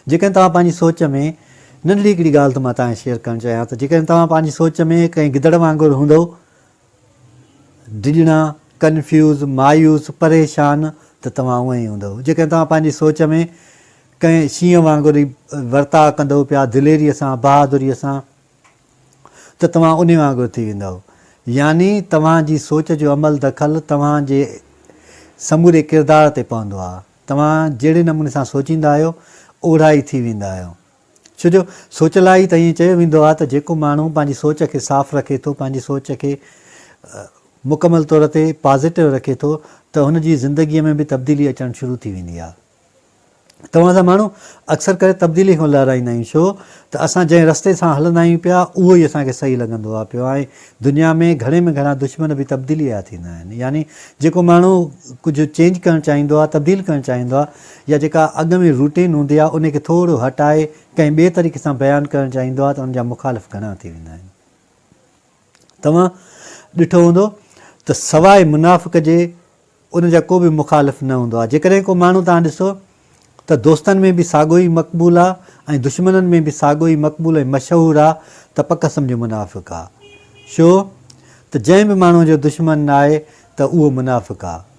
जेकॾहिं तव्हां पंहिंजी सोच में नंढड़ी हिकिड़ी ॻाल्हि त मां तव्हांखे शेयर करणु चाहियां त जेकॾहिं तव्हां पंहिंजी सोच में कंहिं गिदड़ वांगुरु हूंदो, डिॼणा, कन्फ्यूज़, मायूस, परेशान, त तव्हां उअं ई हूंदव। जेकॾहिं तव्हां पंहिंजी सोच में कंहिं शींहं वांगुरु ई वर्ताव कंदव पिया, दिलेरीअ सां, बहादुरीअ सां, त तव्हां उन वांगुरु थी वेंदव। यानी तव्हांजी सोच जो अमल दख़ल तव्हांजे समूरे किरदार ते पवंदो आहे। तव्हां जहिड़े नमूने सां सोचींदा आहियो ओड़ा ई थी वेंदा आहियो। छो जो सोच लाइ त ईअं चयो वेंदो आहे त जेको माण्हू पंहिंजी सोच खे साफ़ु रखे थो, पंहिंजी सोच खे मुकमल तौर ते पॉज़िटिव रखे थो, त हुनजी ज़िंदगीअ में बि तब्दीली अचणु शुरू थी वेंदी आहे। तव्हां सां माण्हू अक्सर करे तब्दीली खां लाराईंदा आहियूं, छो त असां जंहिं रस्ते सां हलंदा आहियूं पिया उहो ई असांखे सही लॻंदो आहे पियो। ऐं दुनिया में घणे में घणा दुश्मन बि तब्दीली जा थींदा आहिनि। यानी जेको माण्हू कुझु चेंज करणु चाहींदो आहे, तब्दील करणु चाहींदो आहे, या जेका अॻु में रूटीन हूंदी आहे उनखे थोरो हटाए कंहिं ॿिए तरीक़े सां बयानु करणु चाहींदो आहे, त उनजा मुखालिफ़ घणा थी वेंदा आहिनि। तव्हां ॾिठो हूंदो त सवाइ मुनाफ़िक़ जे उनजा को बि मुखालिफ़ न हूंदो आहे। जेकॾहिं को माण्हू तव्हां ॾिसो त दोस्तनि में बि साॻियो ई मक़बूल आहे ऐं दुश्मननि में बि साॻियो ई मक़बूल ऐं मशहूरु आहे, त पक सम्झो मुनाफ़िक़ आहे। छो त जंहिं बि माण्हूअ जो दुश्मन आहे त उहो मुनाफ़िक़ आहे।